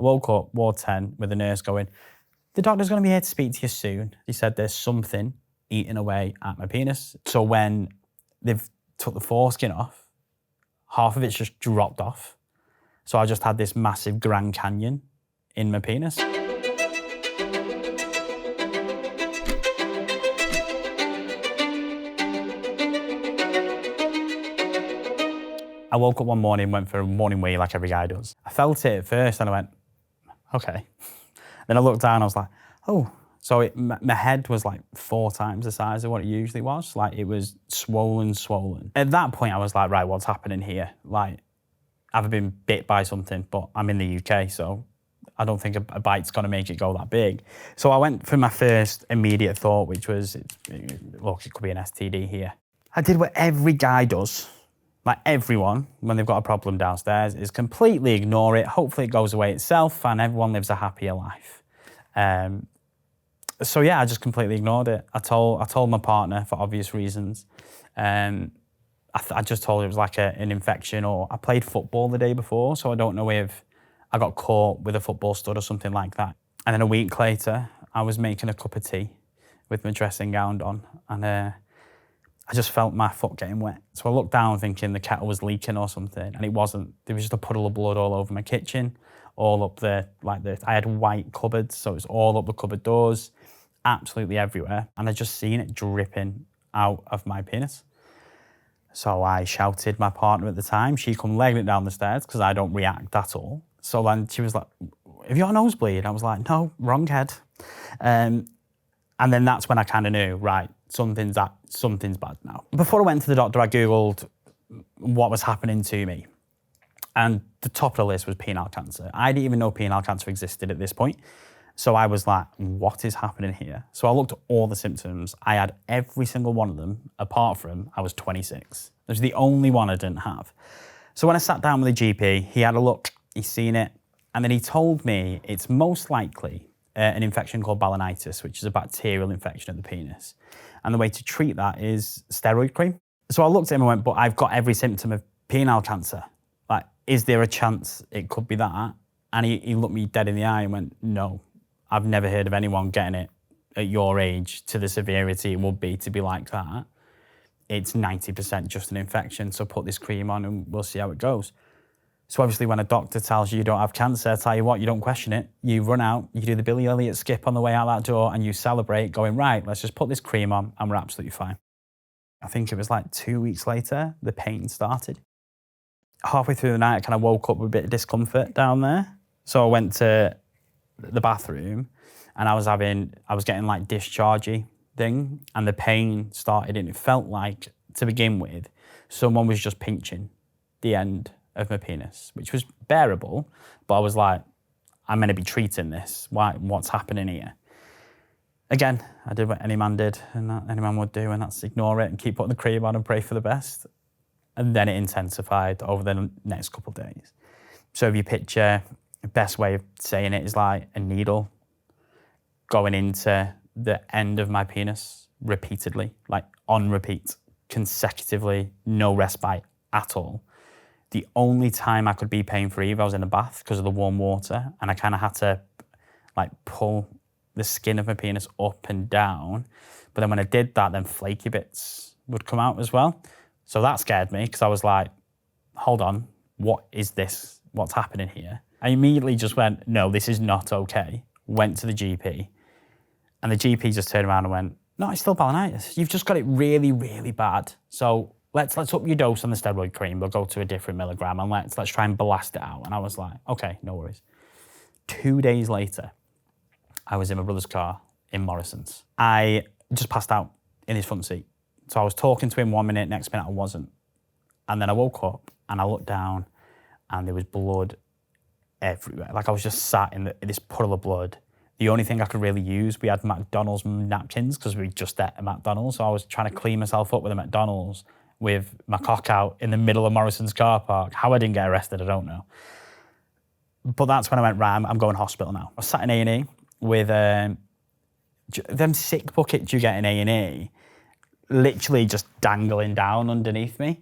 I woke up, ward 10, with the nurse going, the doctor's going to be here to speak to you soon. He said there's something eating away at my penis. So when they've took the foreskin off, half of it's just dropped off. So I just had this massive Grand Canyon in my penis. I woke up one morning, went for a morning wee like every guy does. I felt it at first and I went, okay. Then I looked down, I was like, oh. So my head was like 4 times the size of what it usually was. Like it was swollen. At that point, I was like, right, what's happening here? Like, I've been bit by something, but I'm in the UK, so I don't think a bite's gonna make it go that big. So I went for my first immediate thought, which was, look, it could be an STD here. I did what every guy does. Like everyone, when they've got a problem downstairs, is completely ignore it. Hopefully it goes away itself and everyone lives a happier life. So yeah, I just completely ignored it. I told my partner for obvious reasons. I just told her it was like an infection, or I played football the day before, so I don't know if I got caught with a football stud or something like that. And then a week later, I was making a cup of tea with my dressing gown on, and I just felt my foot getting wet. So I looked down thinking the kettle was leaking or something, and it wasn't. There was just a puddle of blood all over my kitchen, all up I had white cupboards, so it was all up the cupboard doors, absolutely everywhere. And I just seen it dripping out of my penis. So I shouted my partner at the time. She come legging it down the stairs because I don't react at all. So then she was like, have you got a nosebleed? I was like, no, wrong head. And then that's when I kind of knew, right, something's bad now. Before I went to the doctor, I Googled what was happening to me. And the top of the list was penile cancer. I didn't even know penile cancer existed at this point. So I was like, what is happening here? So I looked at all the symptoms. I had every single one of them, apart from I was 26. It was the only one I didn't have. So when I sat down with the GP, he had a look, he's seen it, and then he told me it's most likely an infection called balanitis, which is a bacterial infection of the penis. And the way to treat that is steroid cream. So I looked at him and went, but I've got every symptom of penile cancer. Like, is there a chance it could be that? And he looked me dead in the eye and went, no, I've never heard of anyone getting it at your age to the severity it would be to be like that. It's 90% just an infection, so put this cream on and we'll see how it goes. So obviously when a doctor tells you you don't have cancer, I tell you what, you don't question it. You run out, you do the Billy Elliot skip on the way out that door and you celebrate going, right, let's just put this cream on and we're absolutely fine. I think it was like 2 weeks later, the pain started. Halfway through the night, I kind of woke up with a bit of discomfort down there. So I went to the bathroom and I was getting like dischargey thing, and the pain started, and it felt like, to begin with, someone was just pinching the end of my penis, which was bearable, but I was like, I'm meant to be treating this. What's happening here? Again, I did what any man did and that any man would do, and that's ignore it and keep putting the cream on and pray for the best. And then it intensified over the next couple of days. So if you picture, the best way of saying it is like a needle going into the end of my penis repeatedly, like on repeat, consecutively, no respite at all. The only time I could be pain-free if I was in a bath because of the warm water, and I kind of had to like pull the skin of my penis up and down. But then when I did that, then flaky bits would come out as well. So that scared me because I was like, hold on, what is this? What's happening here? I immediately just went, no, this is not okay. Went to the GP, and the GP just turned around and went, no, it's still balanitis. You've just got it really, really bad. So let's up your dose on the steroid cream. We'll go to a different milligram and let's try and blast it out. And I was like, okay, no worries. 2 days later, I was in my brother's car in Morrison's. I just passed out in his front seat. So I was talking to him 1 minute, next minute I wasn't. And then I woke up and I looked down and there was blood everywhere. Like I was just sat in this puddle of blood. The only thing I could really use, we had McDonald's napkins because we just ate a McDonald's. So I was trying to clean myself up with a McDonald's with my cock out in the middle of Morrison's car park. How I didn't get arrested, I don't know. But that's when I went, right, I'm going hospital now. I was sat in A&E with them sick buckets you get in A&E, literally just dangling down underneath me.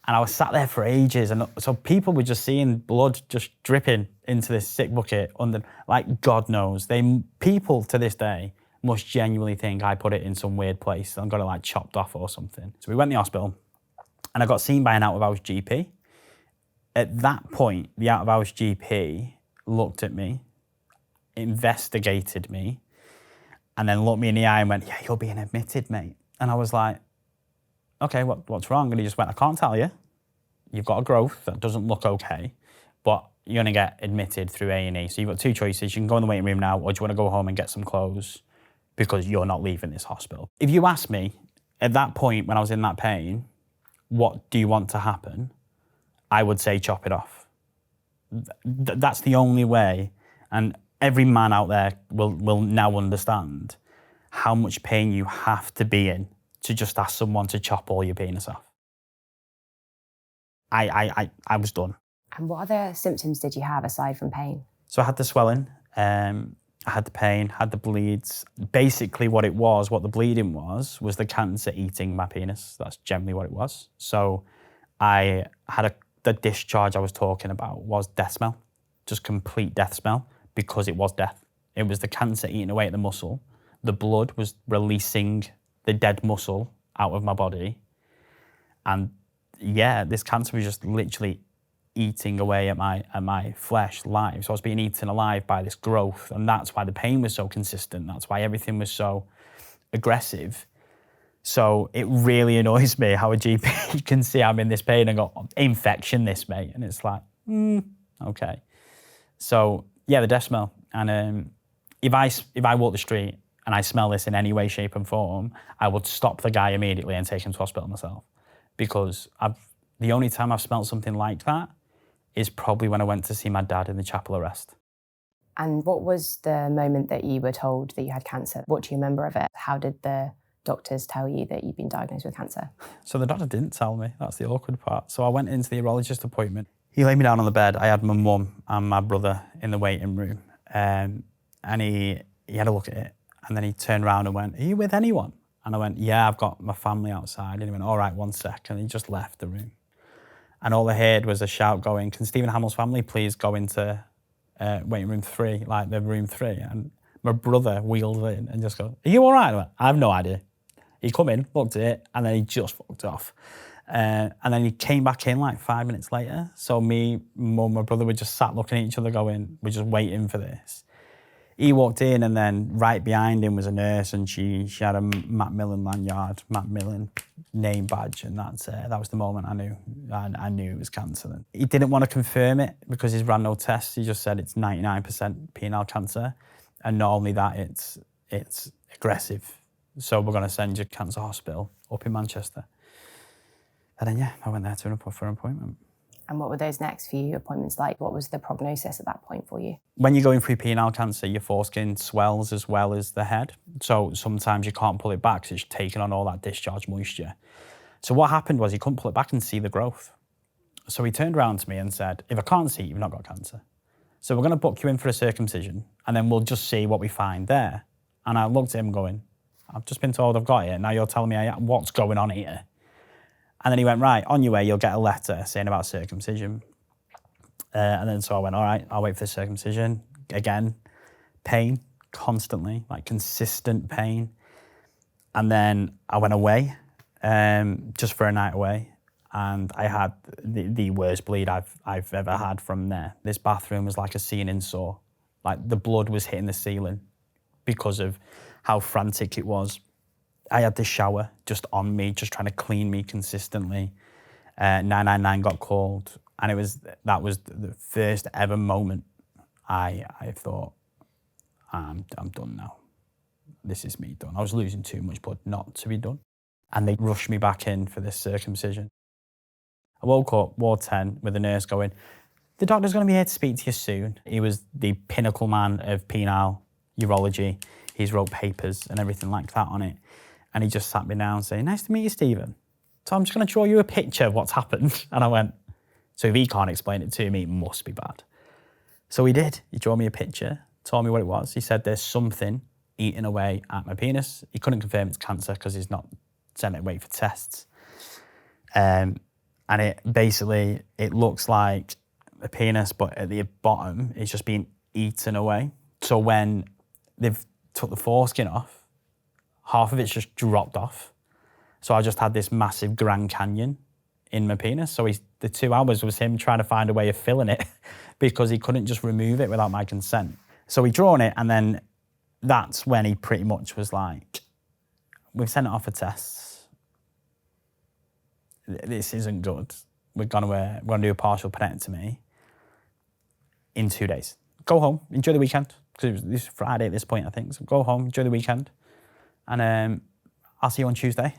And I was sat there for ages. And so people were just seeing blood just dripping into this sick bucket under, like, God knows. People to this day must genuinely think I put it in some weird place and got it like chopped off or something. So we went to the hospital and I got seen by an out-of-hours GP. At that point, the out-of-hours GP looked at me, investigated me, and then looked me in the eye and went, yeah, you're being admitted, mate. And I was like, okay, what's wrong? And he just went, I can't tell you. You've got a growth that doesn't look okay, but you're going to get admitted through A&E. So you've got two choices. You can go in the waiting room now, or do you want to go home and get some clothes because you're not leaving this hospital? If you asked me at that point when I was in that pain, what do you want to happen? I would say chop it off. That's the only way. And every man out there will now understand how much pain you have to be in to just ask someone to chop all your penis off. I was done. And what other symptoms did you have aside from pain? So I had the swelling, I had the pain, had the bleeds. Basically what the bleeding was the cancer eating my penis. That's generally what it was. So I had the discharge I was talking about was death smell, just complete death smell, because it was death. It was the cancer eating away at the muscle. The blood was releasing the dead muscle out of my body. And yeah, this cancer was just literally eating away at my flesh live. So I was being eaten alive by this growth, and that's why the pain was so consistent. That's why everything was so aggressive. So it really annoys me how a GP can see I'm in this pain and go, infection this, mate. And it's like, okay. So yeah, the death smell. And if I walk the street and I smell this in any way, shape and form, I would stop the guy immediately and take him to hospital myself. Because the only time I've smelled something like that is probably when I went to see my dad in the chapel arrest. And what was the moment that you were told that you had cancer? What do you remember of it? How did the doctors tell you that you'd been diagnosed with cancer? So the doctor didn't tell me. That's the awkward part. So I went into the urologist appointment. He laid me down on the bed. I had my mum and my brother in the waiting room. And he had a look at it. And then he turned around and went, are you with anyone? And I went, yeah, I've got my family outside. And he went, all right, 1 sec. And he just left the room. And all I heard was a shout going, can Stephen Hamill's family please go into waiting room 3, like the room 3? And my brother wheeled in and just goes, are you all right? I went, I have no idea. He come in, looked at it, and then he just fucked off. And then he came back in like 5 minutes later. So me, mum, my brother were just sat looking at each other going, we're just waiting for this. He walked in, and then right behind him was a nurse, and she had a Macmillan lanyard, Macmillan name badge, and that was the moment I knew it was cancer. Then he didn't want to confirm it because he's ran no tests. He just said it's 99% penile cancer, and not only that, it's aggressive. So we're going to send you to cancer hospital up in Manchester. And then I went there for an appointment. And what were those next few appointments like? What was the prognosis at that point for you? When you're going through penile cancer, your foreskin swells as well as the head. So sometimes you can't pull it back because it's taking on all that discharge moisture. So what happened was he couldn't pull it back and see the growth. So he turned around to me and said, if I can't see, you've not got cancer. So we're going to book you in for a circumcision, and then we'll just see what we find there. And I looked at him going, I've just been told I've got it. Now you're telling me what's going on here. And then he went, right, on your way, you'll get a letter saying about circumcision. And then so I went, all right, I'll wait for the circumcision. Again, pain, constantly, like consistent pain. And then I went away, just for a night away. And I had the worst bleed I've ever had from there. This bathroom was like a scene in Saw. Like the blood was hitting the ceiling because of how frantic it was. I had the shower just on me, just trying to clean me consistently. 999 got called, and that was the first ever moment I thought, I'm done now. This is me done. I was losing too much blood not to be done. And they rushed me back in for this circumcision. I woke up, Ward 10, with the nurse going, the doctor's going to be here to speak to you soon. He was the pinnacle man of penile urology. He's wrote papers and everything like that on it. And he just sat me down saying, nice to meet you, Stephen. So I'm just going to draw you a picture of what's happened. And I went, so if he can't explain it to me, it must be bad. So he did. He drew me a picture, told me what it was. He said there's something eating away at my penis. He couldn't confirm it's cancer because he's not sent it away for tests. And And it looks like a penis, but at the bottom, it's just being eaten away. So when they've took the foreskin off, half of it's just dropped off. So I just had this massive Grand Canyon in my penis. So the 2 hours was him trying to find a way of filling it because he couldn't just remove it without my consent. So he drawn it, and then that's when he pretty much was like, we've sent it off for tests. This isn't good. We're gonna do a partial penectomy in 2 days. Go home, enjoy the weekend, because this is Friday at this point, I think. So go home, enjoy the weekend, and I'll see you on Tuesday,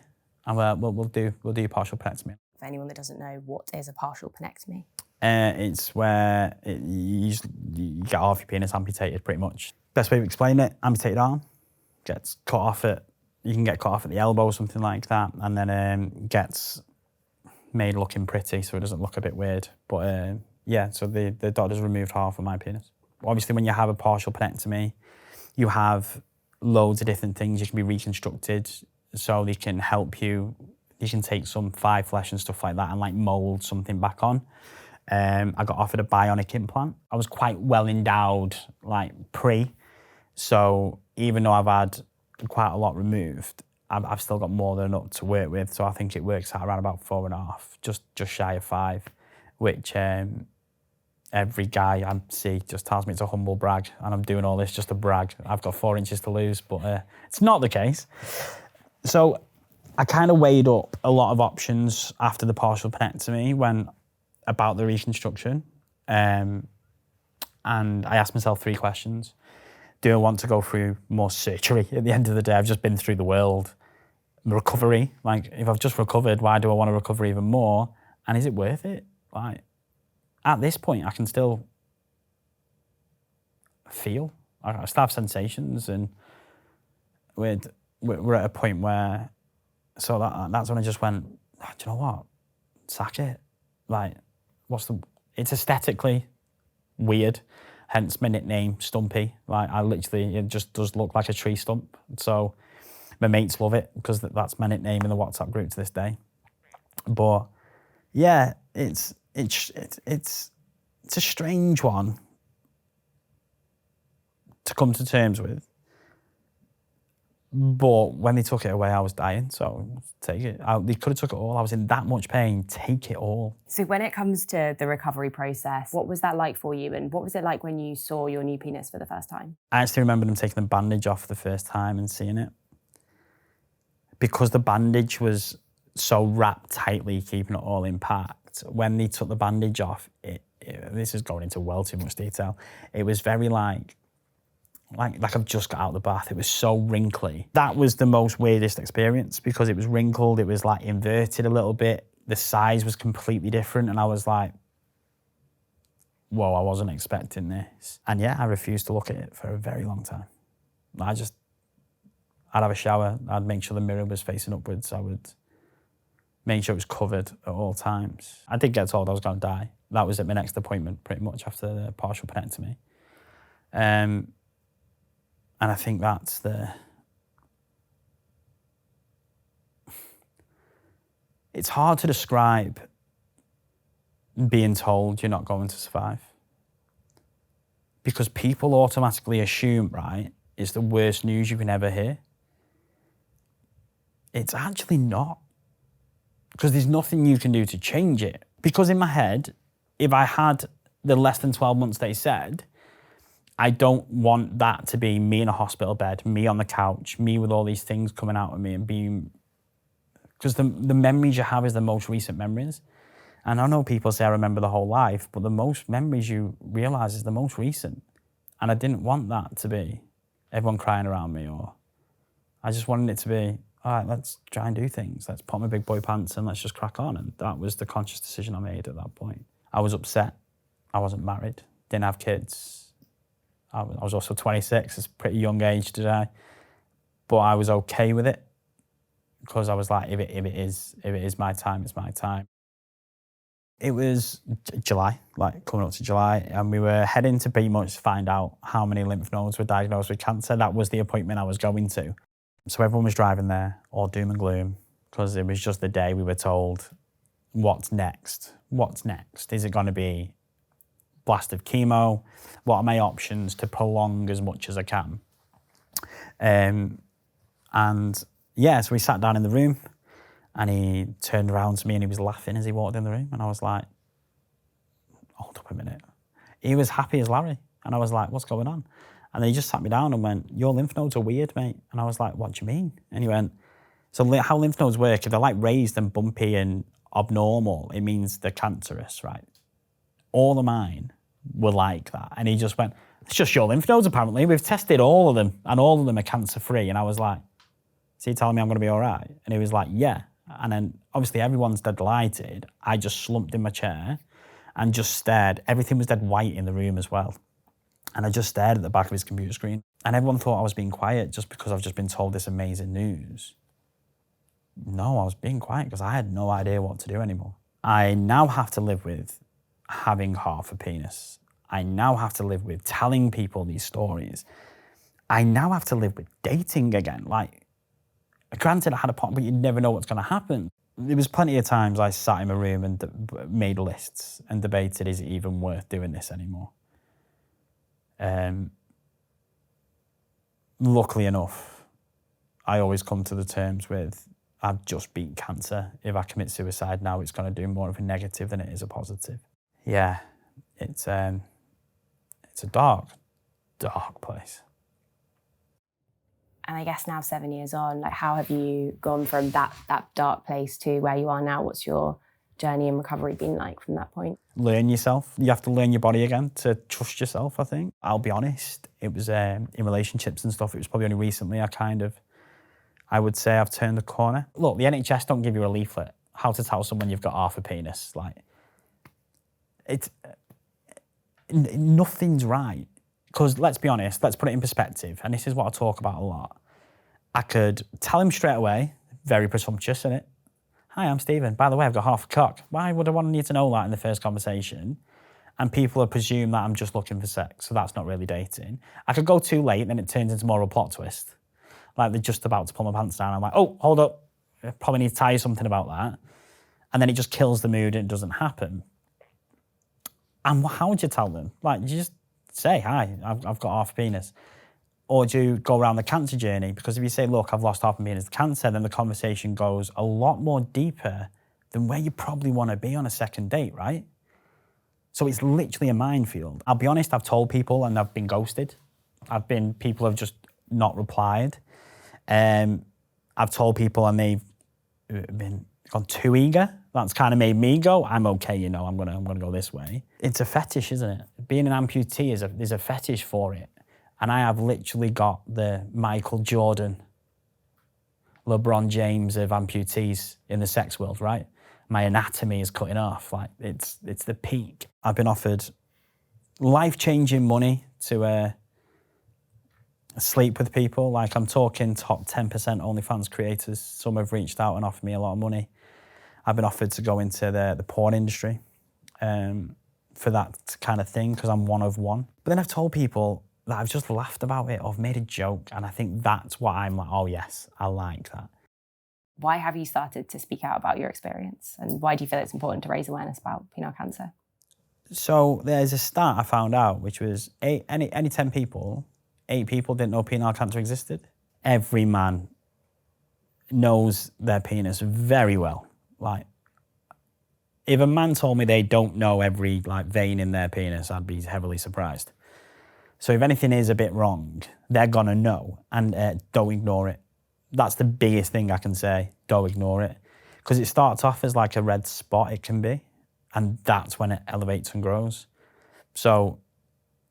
and we'll do a partial penectomy. For anyone that doesn't know, what is a partial penectomy? It's where you get half your penis amputated, pretty much. Best way to explain it: amputated arm gets cut off you can get cut off at the elbow, something like that, and then gets made looking pretty, so it doesn't look a bit weird. But yeah, so the doctors removed half of my penis. Obviously, when you have a partial penectomy, you have loads of different things. You can be reconstructed, so they can help you. You can take some thigh flesh and stuff like that and like mold something back on. I got offered a bionic implant. I was quite well endowed, like so even though I've had quite a lot removed, I've still got more than enough to work with. So I think it works out around about 4.5, just shy of 5, which every guy I see just tells me it's a humble brag, and I'm doing all this just to brag. I've got 4 inches to lose, but it's not the case. So I kind of weighed up a lot of options after the partial penectomy about the reconstruction. And I asked myself 3 questions. Do I want to go through more surgery? At the end of the day, I've just been through the world. Recovery, like if I've just recovered, why do I want to recover even more? And is it worth it? Like at this point, I can still feel. I still have sensations, and we're at a point where, so that's when I just went, do you know what? Sack it. Like, it's aesthetically weird, hence my nickname, Stumpy. Like, it just does look like a tree stump. So my mates love it because that's my nickname in the WhatsApp group to this day. But yeah, it's a strange one to come to terms with. But when they took it away, I was dying, so take it. They could have took it all. I was in that much pain. Take it all. So when it comes to the recovery process, what was that like for you? And what was it like when you saw your new penis for the first time? I actually remember them taking the bandage off the first time and seeing it. Because the bandage was so wrapped tightly, keeping it all impact, when they took the bandage off, this is going into well too much detail, it was very like I've just got out of the bath. It was so wrinkly. That was the most weirdest experience because it was wrinkled. It was like inverted a little bit. The size was completely different. And I was like, whoa, I wasn't expecting this. And yeah, I refused to look at it for a very long time. I'd have a shower. I'd make sure the mirror was facing upwards. I would make sure it was covered at all times. I did get told I was going to die. That was at my next appointment, pretty much after the partial penectomy. And I think that's it's hard to describe being told you're not going to survive. Because people automatically assume, right, it's the worst news you can ever hear. It's actually not. Because there's nothing you can do to change it. Because in my head, if I had the less than 12 months they said, I don't want that to be me in a hospital bed, me on the couch, me with all these things coming out of me and being... Because the memories you have is the most recent memories. And I know people say I remember the whole life, but the most memories you realise is the most recent. And I didn't want that to be everyone crying around me, or I just wanted it to be, all right, let's try and do things. Let's put on my big boy pants and let's just crack on. And that was the conscious decision I made at that point. I was upset. I wasn't married, didn't have kids. I was also 26, it's a pretty young age today. But I was okay with it because I was like, if it is my time, it's my time. It was July, like coming up to July, and we were heading to pretty much find out how many lymph nodes were diagnosed with cancer. That was the appointment I was going to. So everyone was driving there, all doom and gloom, because it was just the day we were told, what's next? What's next? Is it going to be blast of chemo? What are my options to prolong as much as I can? And yeah, so we sat down in the room and he turned around to me and he was laughing as he walked in the room. And I was like, hold up a minute. He was happy as Larry. And I was like, what's going on? And then he just sat me down and went, your lymph nodes are weird, mate. And I was like, what do you mean? And he went, so how lymph nodes work, if they're like raised and bumpy and abnormal, it means they're cancerous, right? All of mine were like that. And he just went, it's just your lymph nodes apparently. We've tested all of them and all of them are cancer-free. And I was like, is he telling me I'm going to be all right? And he was like, yeah. And then obviously everyone's dead delighted. I just slumped in my chair and just stared. Everything was dead white in the room as well. And I just stared at the back of his computer screen. And everyone thought I was being quiet just because I've just been told this amazing news. No, I was being quiet because I had no idea what to do anymore. I now have to live with having half a penis. I now have to live with telling people these stories. I now have to live with dating again. Like, granted, I had a partner, but you never know what's going to happen. There was plenty of times I sat in my room and made lists and debated, is it even worth doing this anymore? Luckily enough, I always come to the terms with, I've just beat cancer. If I commit suicide now, it's going to do more of a negative than it is a positive. Yeah, it's a dark, dark place. And I guess now 7 years on, like how have you gone from that dark place to where you are now? What's your journey and recovery been like from that point? Learn yourself. You have to learn your body again to trust yourself, I think. I'll be honest, it was in relationships and stuff, it was probably only recently I would say I've turned the corner. Look, the NHS don't give you a leaflet how to tell someone you've got half a penis. Like, nothing's right. Because let's be honest, let's put it in perspective, and this is what I talk about a lot. I could tell him straight away, very presumptuous, isn't it? Hi, I'm Stephen. By the way, I've got half a cock. Why would I want you to know that in the first conversation? And people will presume that I'm just looking for sex, so that's not really dating. I could go too late, then it turns into more of a plot twist. Like they're just about to pull my pants down. I'm like, oh, hold up. I probably need to tell you something about that. And then it just kills the mood and it doesn't happen. And how would you tell them? Like, you just say, hi, I've got half a penis. Or do you go around the cancer journey? Because if you say, look, I've lost half a penis to cancer, then the conversation goes a lot more deeper than where you probably want to be on a second date, right? So it's literally a minefield. I'll be honest, I've told people and I've been ghosted. People have just not replied. I've told people and they've gone too eager. That's kind of made me go, I'm okay, you know, I'm gonna go this way. It's a fetish, isn't it? Being an amputee there's a fetish for it. And I have literally got the Michael Jordan, LeBron James of amputees in the sex world, right? My anatomy is cutting off, like it's the peak. I've been offered life-changing money to sleep with people. Like I'm talking top 10% OnlyFans creators. Some have reached out and offered me a lot of money. I've been offered to go into the porn industry for that kind of thing because I'm one of one. But then I've told people that I've just laughed about it or I've made a joke, and I think that's what I'm like, oh yes, I like that. Why have you started to speak out about your experience, and why do you feel it's important to raise awareness about penile cancer? So there's a stat I found out, which was any 10 people, 8 people didn't know penile cancer existed. Every man knows their penis very well. Like, if a man told me they don't know every vein in their penis, I'd be heavily surprised. So if anything is a bit wrong, they're gonna know, and don't ignore it. That's the biggest thing I can say, don't ignore it. Because it starts off as like a red spot, it can be, and that's when it elevates and grows. So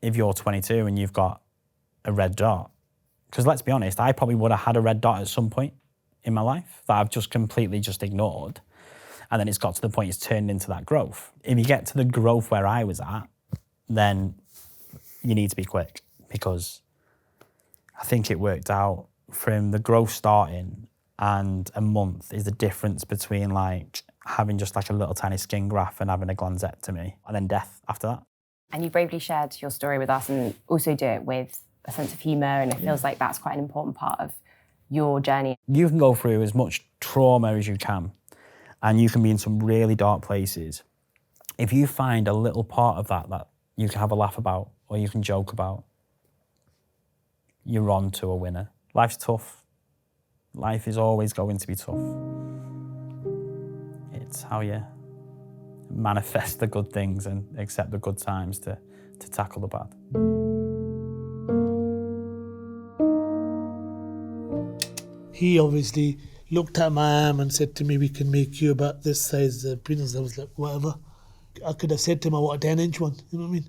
if you're 22 and you've got a red dot, because let's be honest, I probably would have had a red dot at some point in my life that I've just completely just ignored. And then it's got to the point it's turned into that growth. If you get to the growth where I was at, then you need to be quick, because I think it worked out from the growth starting and a month is the difference between like having just like a little tiny skin graft and having a glanzectomy and then death after that. And you bravely shared your story with us and also do it with a sense of humour, and it feels like that's quite an important part of your journey. You can go through as much trauma as you can, and you can be in some really dark places. If you find a little part of that you can have a laugh about or you can joke about, you're on to a winner. Life's tough. Life is always going to be tough. It's how you manifest the good things and accept the good times to tackle the bad. He obviously looked at my arm and said to me, we can make you about this size penis. I was like, whatever. I could have said to him, I want a 10-inch one, you know what I mean?